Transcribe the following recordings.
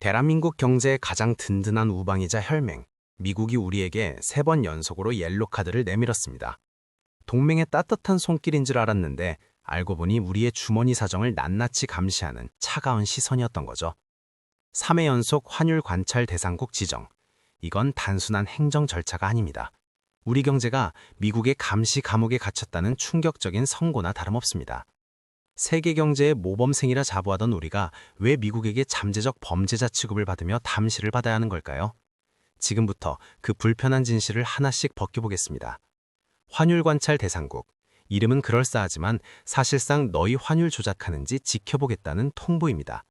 대한민국 경제의 가장 든든한 우방이자 혈맹, 미국이 우리에게 3번 연속으로 옐로 카드를 내밀었습니다. 동맹의 따뜻한 손길인 줄 알았는데 알고 보니 우리의 주머니 사정을 낱낱이 감시하는 차가운 시선이었던 거죠. 3회 연속 환율 관찰 대상국 지정. 이건 단순한 행정 절차가 아닙니다. 우리 경제가 미국의 감시 감옥에 갇혔다는 충격적인 선고나 다름없습니다. 세계 경제의 모범생이라 자부하던 우리가 왜 미국에게 잠재적 범죄자 취급을 받으며 담시를 받아야 하는 걸까요? 지금부터 그 불편한 진실을 하나씩 벗겨보겠습니다. 환율 관찰 대상국. 이름은 그럴싸하지만 사실상 너희 환율 조작하는지 지켜보겠다는 통보입니다.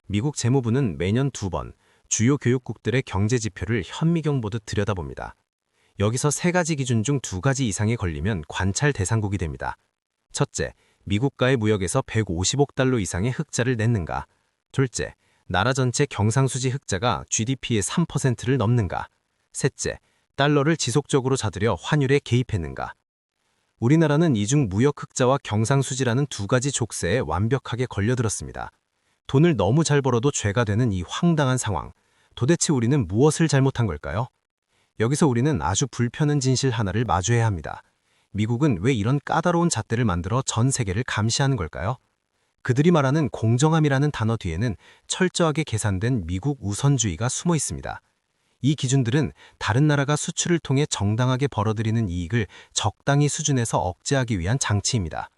미국 재무부는 매년 2번 주요 교육국들의 경제 지표를 현미경 보듯 들여다봅니다. 여기서 3가지 기준 중 2가지 이상에 걸리면 관찰 대상국이 됩니다. 첫째, 미국과의 무역에서 150억 달러 이상의 흑자를 냈는가? 둘째, 나라 전체 경상수지 흑자가 GDP의 3%를 넘는가? 셋째, 달러를 지속적으로 사들여 환율에 개입했는가? 우리나라는 이중 무역 흑자와 경상수지라는 2가지 족쇄에 완벽하게 걸려들었습니다. 돈을 너무 잘 벌어도 죄가 되는 이 황당한 상황. 도대체 우리는 무엇을 잘못한 걸까요? 여기서 우리는 아주 불편한 진실 하나를 마주해야 합니다. 미국은 왜 이런 까다로운 잣대를 만들어 전 세계를 감시하는 걸까요? 그들이 말하는 공정함이라는 단어 뒤에는 철저하게 계산된 미국 우선주의가 숨어 있습니다. 이 기준들은 다른 나라가 수출을 통해 정당하게 벌어들이는 이익을 적당히 수준에서 억제하기 위한 장치입니다.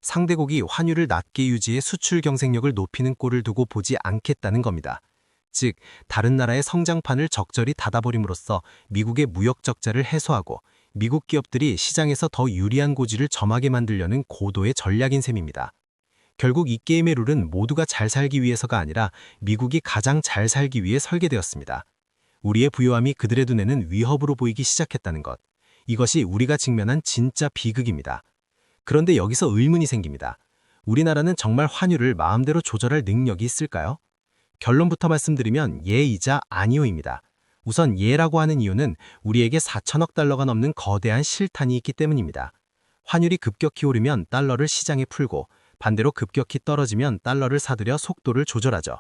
상대국이 환율을 낮게 유지해 수출 경쟁력을 높이는 꼴을 두고 보지 않겠다는 겁니다. 즉, 다른 나라의 성장판을 적절히 닫아버림으로써 미국의 무역 적자를 해소하고 미국 기업들이 시장에서 더 유리한 고지를 점하게 만들려는 고도의 전략인 셈입니다. 결국 이 게임의 룰은 모두가 잘 살기 위해서가 아니라 미국이 가장 잘 살기 위해 설계되었습니다. 우리의 부유함이 그들의 눈에는 위협으로 보이기 시작했다는 것. 이것이 우리가 직면한 진짜 비극입니다. 그런데 여기서 의문이 생깁니다. 우리나라는 정말 환율을 마음대로 조절할 능력이 있을까요? 결론부터 말씀드리면 예이자 아니오입니다. 우선 예라고 하는 이유는 우리에게 4천억 달러가 넘는 거대한 실탄이 있기 때문입니다. 환율이 급격히 오르면 달러를 시장에 풀고 반대로 급격히 떨어지면 달러를 사들여 속도를 조절하죠.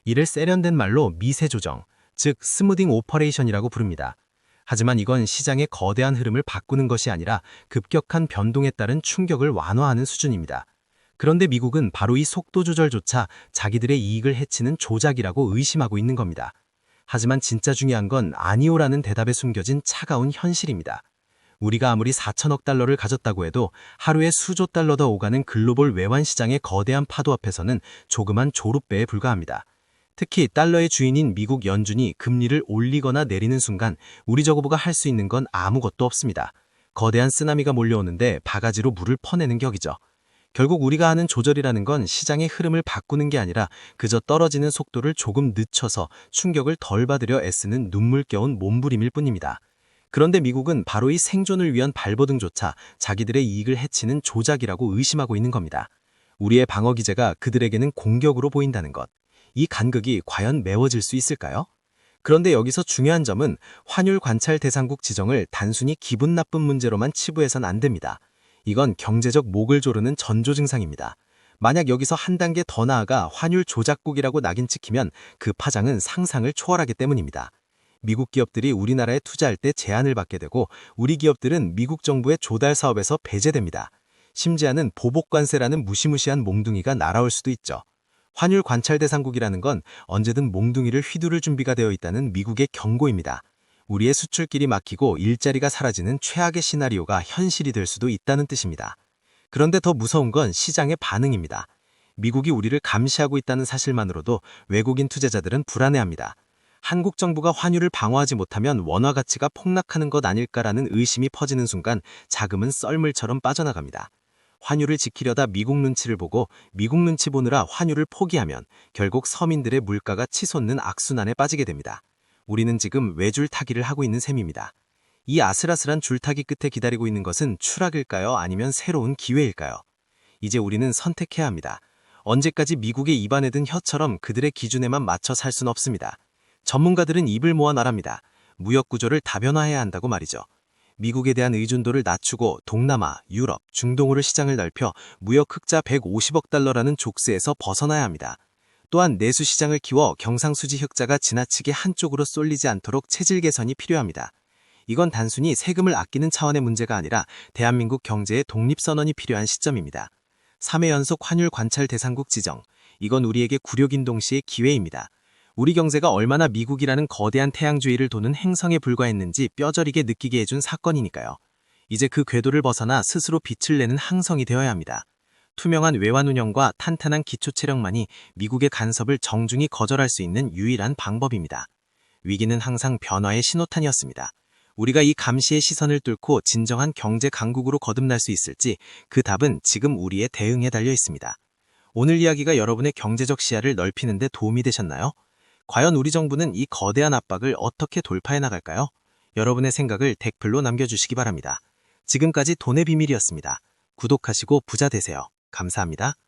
이를 세련된 말로 미세 조정, 즉 스무딩 오퍼레이션이라고 부릅니다. 하지만 이건 시장의 거대한 흐름을 바꾸는 것이 아니라 급격한 변동에 따른 충격을 완화하는 수준입니다. 그런데 미국은 바로 이 속도 조절조차 자기들의 이익을 해치는 조작이라고 의심하고 있는 겁니다. 하지만 진짜 중요한 건 아니오라는 대답에 숨겨진 차가운 현실입니다. 우리가 아무리 4천억 달러를 가졌다고 해도 하루에 수조 달러 더 오가는 글로벌 외환 시장의 거대한 파도 앞에서는 조그만 조룻배에 불과합니다. 특히 달러의 주인인 미국 연준이 금리를 올리거나 내리는 순간 우리 저거부가 할 수 있는 건 아무것도 없습니다. 거대한 쓰나미가 몰려오는데 바가지로 물을 퍼내는 격이죠. 결국 우리가 하는 조절이라는 건 시장의 흐름을 바꾸는 게 아니라 그저 떨어지는 속도를 조금 늦춰서 충격을 덜 받으려 애쓰는 눈물겨운 몸부림일 뿐입니다. 그런데 미국은 바로 이 생존을 위한 발버둥조차 자기들의 이익을 해치는 조작이라고 의심하고 있는 겁니다. 우리의 방어 기제가 그들에게는 공격으로 보인다는 것. 이 간극이 과연 메워질 수 있을까요? 그런데 여기서 중요한 점은 환율 관찰 대상국 지정을 단순히 기분 나쁜 문제로만 치부해선 안 됩니다. 이건 경제적 목을 조르는 전조 증상입니다. 만약 여기서 한 단계 더 나아가 환율 조작국이라고 낙인 찍히면 그 파장은 상상을 초월하기 때문입니다. 미국 기업들이 우리나라에 투자할 때 제한을 받게 되고 우리 기업들은 미국 정부의 조달 사업에서 배제됩니다. 심지어는 보복관세라는 무시무시한 몽둥이가 날아올 수도 있죠. 환율 관찰 대상국이라는 건 언제든 몽둥이를 휘두를 준비가 되어 있다는 미국의 경고입니다. 우리의 수출길이 막히고 일자리가 사라지는 최악의 시나리오가 현실이 될 수도 있다는 뜻입니다. 그런데 더 무서운 건 시장의 반응입니다. 미국이 우리를 감시하고 있다는 사실만으로도 외국인 투자자들은 불안해합니다. 한국 정부가 환율을 방어하지 못하면 원화 가치가 폭락하는 것 아닐까라는 의심이 퍼지는 순간 자금은 썰물처럼 빠져나갑니다. 환율을 지키려다 미국 눈치를 보고 미국 눈치 보느라 환율을 포기하면 결국 서민들의 물가가 치솟는 악순환에 빠지게 됩니다. 우리는 지금 외줄타기를 하고 있는 셈입니다. 이 아슬아슬한 줄타기 끝에 기다리고 있는 것은 추락일까요? 아니면 새로운 기회일까요? 이제 우리는 선택해야 합니다. 언제까지 미국의 입안에 든 혀처럼 그들의 기준에만 맞춰 살 수는 없습니다. 전문가들은 입을 모아 말합니다. 무역 구조를 다변화해야 한다고 말이죠. 미국에 대한 의존도를 낮추고 동남아, 유럽, 중동으로 시장을 넓혀 무역 흑자 150억 달러라는 족쇄에서 벗어나야 합니다. 또한 내수 시장을 키워 경상수지 흑자가 지나치게 한쪽으로 쏠리지 않도록 체질 개선이 필요합니다. 이건 단순히 세금을 아끼는 차원의 문제가 아니라 대한민국 경제의 독립선언이 필요한 시점입니다. 3회 연속 환율 관찰 대상국 지정. 이건 우리에게 굴욕인 동시에 기회입니다. 우리 경제가 얼마나 미국이라는 거대한 태양주위를 도는 행성에 불과했는지 뼈저리게 느끼게 해준 사건이니까요. 이제 그 궤도를 벗어나 스스로 빛을 내는 항성이 되어야 합니다. 투명한 외환 운영과 탄탄한 기초 체력만이 미국의 간섭을 정중히 거절할 수 있는 유일한 방법입니다. 위기는 항상 변화의 신호탄이었습니다. 우리가 이 감시의 시선을 뚫고 진정한 경제 강국으로 거듭날 수 있을지 그 답은 지금 우리의 대응에 달려 있습니다. 오늘 이야기가 여러분의 경제적 시야를 넓히는 데 도움이 되셨나요? 과연 우리 정부는 이 거대한 압박을 어떻게 돌파해 나갈까요? 여러분의 생각을 댓글로 남겨주시기 바랍니다. 지금까지 돈의 비밀이었습니다. 구독하시고 부자 되세요. 감사합니다.